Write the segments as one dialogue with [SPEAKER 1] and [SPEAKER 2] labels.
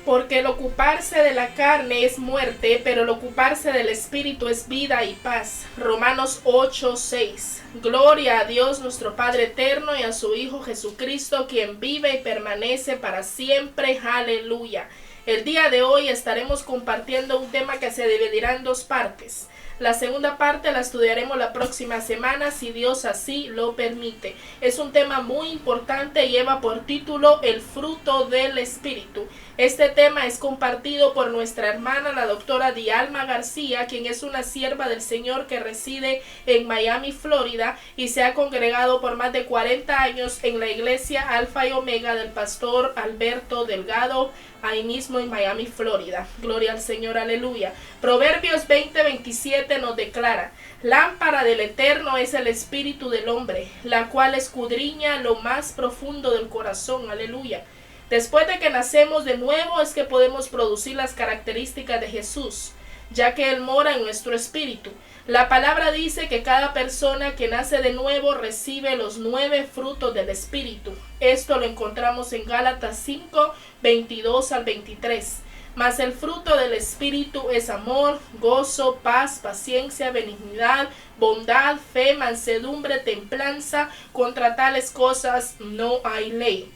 [SPEAKER 1] Porque el ocuparse de la carne es muerte, pero el ocuparse del espíritu es vida y paz. Romanos 8:6. Gloria a Dios nuestro Padre eterno y a su Hijo Jesucristo, quien vive y permanece para siempre. Aleluya. El día de hoy estaremos compartiendo un tema que se dividirá en dos partes. La segunda parte la estudiaremos la próxima semana, si Dios así lo permite. Es un tema muy importante y lleva por título el fruto del Espíritu. Este tema es compartido por nuestra hermana, la doctora Dialma García, quien es una sierva del Señor que reside en Miami, Florida, y se ha congregado por más de 40 años en la iglesia Alfa y Omega del pastor Alberto Delgado, ahí mismo en Miami, Florida. Gloria al Señor, aleluya. Proverbios 20:27 nos declara: lámpara del Eterno es el espíritu del hombre, la cual escudriña lo más profundo del corazón. Aleluya. Después de que nacemos de nuevo es que podemos producir las características de Jesús, ya que Él mora en nuestro espíritu. La palabra dice que cada persona que nace de nuevo recibe los 9 frutos del Espíritu. Esto lo encontramos en Gálatas 5:22 al 23. Mas el fruto del Espíritu es amor, gozo, paz, paciencia, benignidad, bondad, fe, mansedumbre, templanza. Contra tales cosas no hay ley.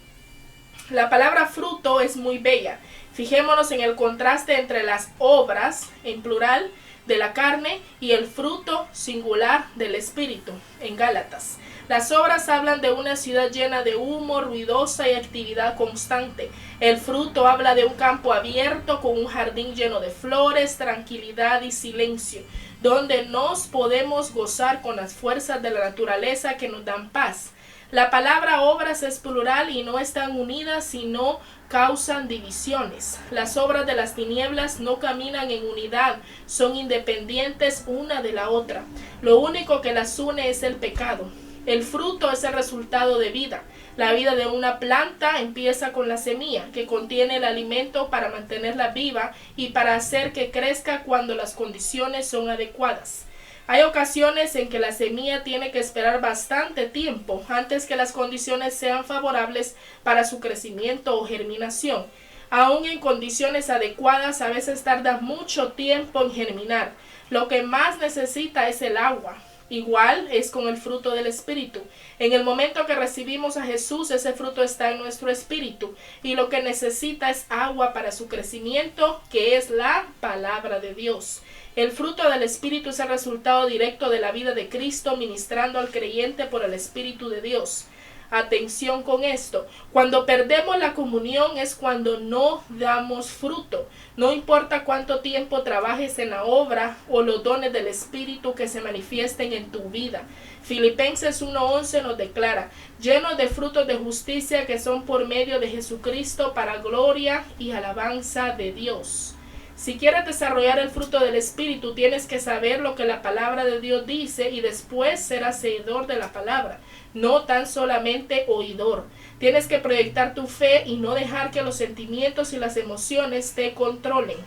[SPEAKER 1] La palabra fruto es muy bella. Fijémonos en el contraste entre las obras, en plural, de la carne y el fruto singular del Espíritu, en Gálatas. Las obras hablan de una ciudad llena de humo, ruidosa y actividad constante. El fruto habla de un campo abierto con un jardín lleno de flores, tranquilidad y silencio, donde nos podemos gozar con las fuerzas de la naturaleza que nos dan paz. La palabra obras es plural y no están unidas, sino causan divisiones. Las obras de las tinieblas no caminan en unidad, son independientes una de la otra. Lo único que las une es el pecado. El fruto es el resultado de vida. La vida de una planta empieza con la semilla, que contiene el alimento para mantenerla viva y para hacer que crezca cuando las condiciones son adecuadas. Hay ocasiones en que la semilla tiene que esperar bastante tiempo antes que las condiciones sean favorables para su crecimiento o germinación. Aún en condiciones adecuadas, a veces tarda mucho tiempo en germinar. Lo que más necesita es el agua. Igual es con el fruto del Espíritu. En el momento que recibimos a Jesús, ese fruto está en nuestro espíritu y lo que necesita es agua para su crecimiento, que es la palabra de Dios. El fruto del Espíritu es el resultado directo de la vida de Cristo ministrando al creyente por el Espíritu de Dios. Atención con esto. Cuando perdemos la comunión es cuando no damos fruto. No importa cuánto tiempo trabajes en la obra o los dones del Espíritu que se manifiesten en tu vida. Filipenses 1:11 nos declara: llenos de frutos de justicia que son por medio de Jesucristo para gloria y alabanza de Dios. Si quieres desarrollar el fruto del Espíritu, tienes que saber lo que la palabra de Dios dice y después ser hacedor de la palabra, no tan solamente oidor. Tienes que proyectar tu fe y no dejar que los sentimientos y las emociones te controlen.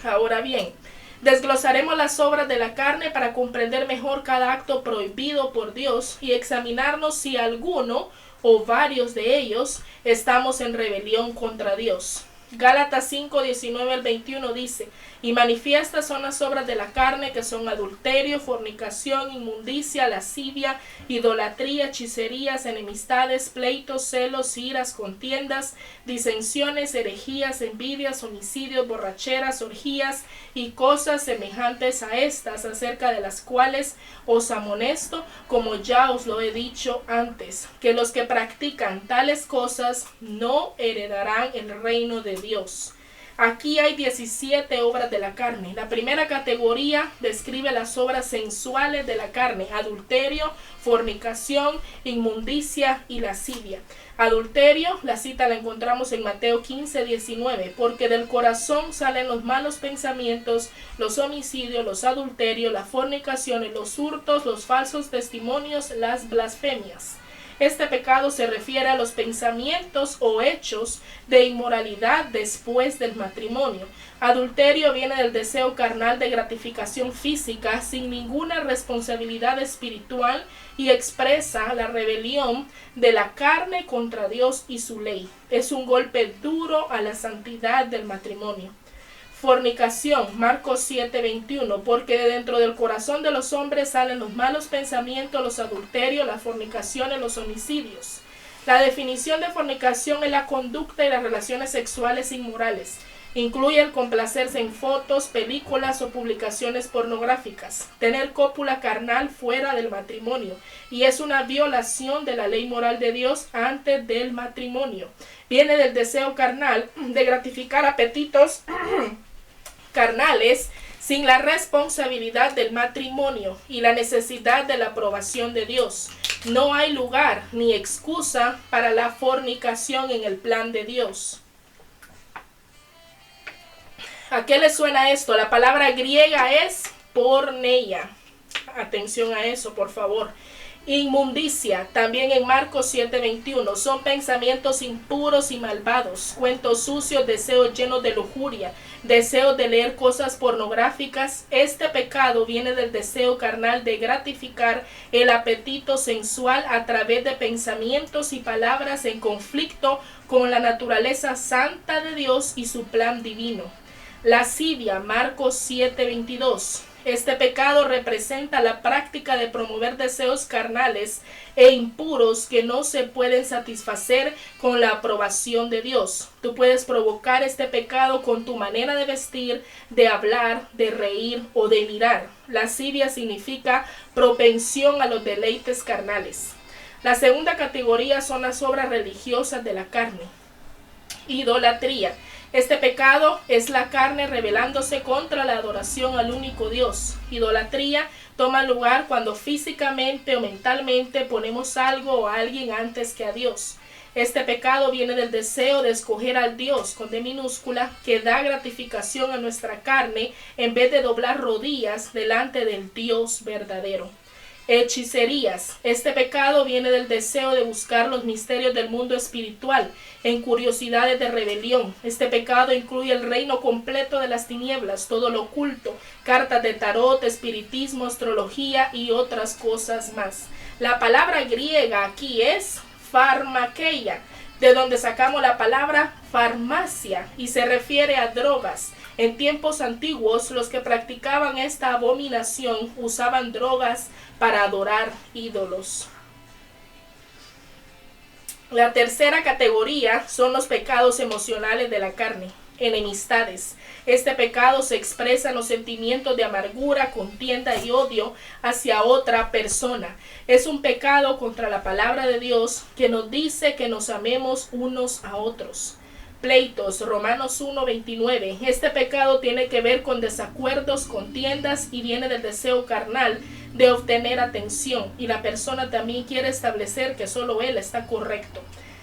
[SPEAKER 1] Ahora bien, desglosaremos las obras de la carne para comprender mejor cada acto prohibido por Dios y examinarnos si alguno o varios de ellos estamos en rebelión contra Dios. Gálatas 5:19 al 21 dice: y manifiestas son las obras de la carne, que son adulterio, fornicación, inmundicia, lascivia, idolatría, hechicerías, enemistades, pleitos, celos, iras, contiendas, disensiones, herejías, envidias, homicidios, borracheras, orgías y cosas semejantes a estas, acerca de las cuales os amonesto, como ya os lo he dicho antes, que los que practican tales cosas no heredarán el reino de Dios. Aquí hay 17 obras de la carne. La primera categoría describe las obras sensuales de la carne: adulterio, fornicación, inmundicia y lascivia. Adulterio, la cita la encontramos en Mateo 15:19, porque del corazón salen los malos pensamientos, los homicidios, los adulterios, las fornicaciones, los hurtos, los falsos testimonios, las blasfemias. Este pecado se refiere a los pensamientos o hechos de inmoralidad después del matrimonio. Adulterio viene del deseo carnal de gratificación física sin ninguna responsabilidad espiritual y expresa la rebelión de la carne contra Dios y su ley. Es un golpe duro a la santidad del matrimonio. Fornicación, Marcos 7:21, porque de dentro del corazón de los hombres salen los malos pensamientos, los adulterios, las fornicaciones, los homicidios. La definición de fornicación es la conducta y las relaciones sexuales inmorales. Incluye el complacerse en fotos, películas o publicaciones pornográficas, tener cópula carnal fuera del matrimonio, y es una violación de la ley moral de Dios antes del matrimonio. Viene del deseo carnal de gratificar apetitos carnales sin la responsabilidad del matrimonio y la necesidad de la aprobación de Dios. No hay lugar ni excusa para la fornicación en el plan de Dios. ¿A qué le suena esto? La palabra griega es porneia. Atención a eso, por favor. Inmundicia, también en Marcos 7:21, son pensamientos impuros y malvados, cuentos sucios, deseos llenos de lujuria, deseos de leer cosas pornográficas. Este pecado viene del deseo carnal de gratificar el apetito sensual a través de pensamientos y palabras en conflicto con la naturaleza santa de Dios y su plan divino. Lascivia, Marcos 7:22. Este pecado representa la práctica de promover deseos carnales e impuros que no se pueden satisfacer con la aprobación de Dios. Tú puedes provocar este pecado con tu manera de vestir, de hablar, de reír o de mirar. Lascivia significa propensión a los deleites carnales. La segunda categoría son las obras religiosas de la carne. Idolatría. Este pecado es la carne rebelándose contra la adoración al único Dios. Idolatría toma lugar cuando físicamente o mentalmente ponemos algo o a alguien antes que a Dios. Este pecado viene del deseo de escoger al Dios, con D minúscula, que da gratificación a nuestra carne en vez de doblar rodillas delante del Dios verdadero. Hechicerías. Este pecado viene del deseo de buscar los misterios del mundo espiritual en curiosidades de rebelión. Este pecado incluye el reino completo de las tinieblas, todo lo oculto, cartas de tarot, espiritismo, astrología y otras cosas más. La palabra griega aquí es pharmakeia, de donde sacamos la palabra farmacia, y se refiere a drogas. En tiempos antiguos, los que practicaban esta abominación usaban drogas para adorar ídolos. La tercera categoría son los pecados emocionales de la carne. Enemistades. Este pecado se expresa en los sentimientos de amargura, contienda y odio hacia otra persona. Es un pecado contra la palabra de Dios que nos dice que nos amemos unos a otros. Pleitos, Romanos 1:29. Este pecado tiene que ver con desacuerdos, contiendas y viene del deseo carnal de obtener atención, y la persona también quiere establecer que solo él está correcto.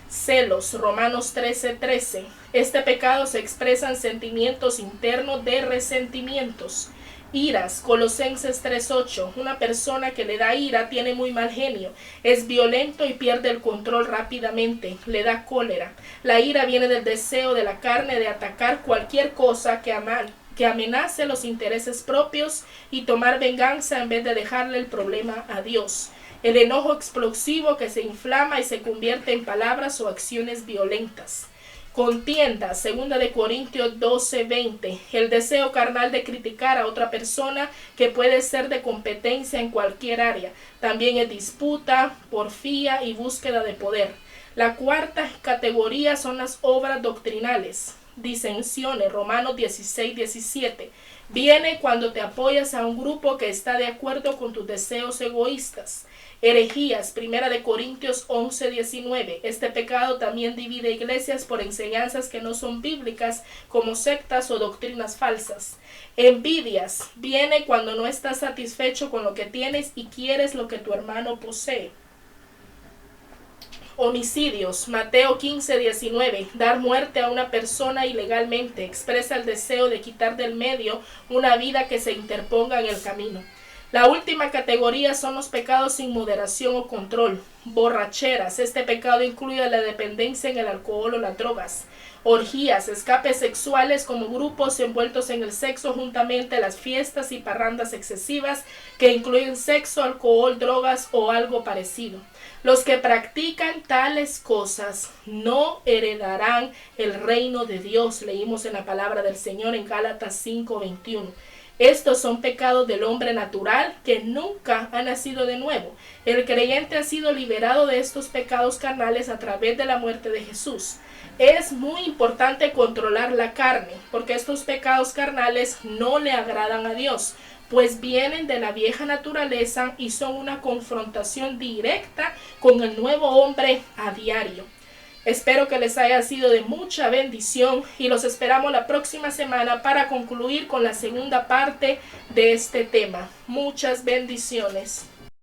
[SPEAKER 1] Celos, Romanos 13:13. Este pecado se expresa en sentimientos internos de resentimientos. Iras, Colosenses 3:8. Una persona que le da ira tiene muy mal genio, es violento y pierde el control rápidamente, le da cólera. La ira viene del deseo de la carne de atacar cualquier cosa que amenace los intereses propios y tomar venganza en vez de dejarle el problema a Dios. El enojo explosivo que se inflama y se convierte en palabras o acciones violentas. Contienda, 2 Corintios 12:20. El deseo carnal de criticar a otra persona que puede ser de competencia en cualquier área. También es disputa, porfía y búsqueda de poder. La cuarta categoría son las obras doctrinales. Disensiones, Romanos 16:17. Viene cuando te apoyas a un grupo que está de acuerdo con tus deseos egoístas. Herejías, 1 Corintios 11:19. Este pecado también divide iglesias por enseñanzas que no son bíblicas, como sectas o doctrinas falsas. Envidias, viene cuando no estás satisfecho con lo que tienes y quieres lo que tu hermano posee. Homicidios, Mateo 15:19. Dar muerte a una persona ilegalmente expresa el deseo de quitar del medio una vida que se interponga en el camino. La última categoría son los pecados sin moderación o control. Borracheras. Este pecado incluye la dependencia en el alcohol o las drogas. Orgías, escapes sexuales como grupos envueltos en el sexo juntamente, las fiestas y parrandas excesivas que incluyen sexo, alcohol, drogas o algo parecido. Los que practican tales cosas no heredarán el reino de Dios. Leímos en la palabra del Señor en Gálatas 5:21. Estos son pecados del hombre natural que nunca ha nacido de nuevo. El creyente ha sido liberado de estos pecados carnales a través de la muerte de Jesús. Es muy importante controlar la carne, porque estos pecados carnales no le agradan a Dios, pues vienen de la vieja naturaleza y son una confrontación directa con el nuevo hombre a diario. Espero que les haya sido de mucha bendición y los esperamos la próxima semana para concluir con la segunda parte de este tema. Muchas bendiciones.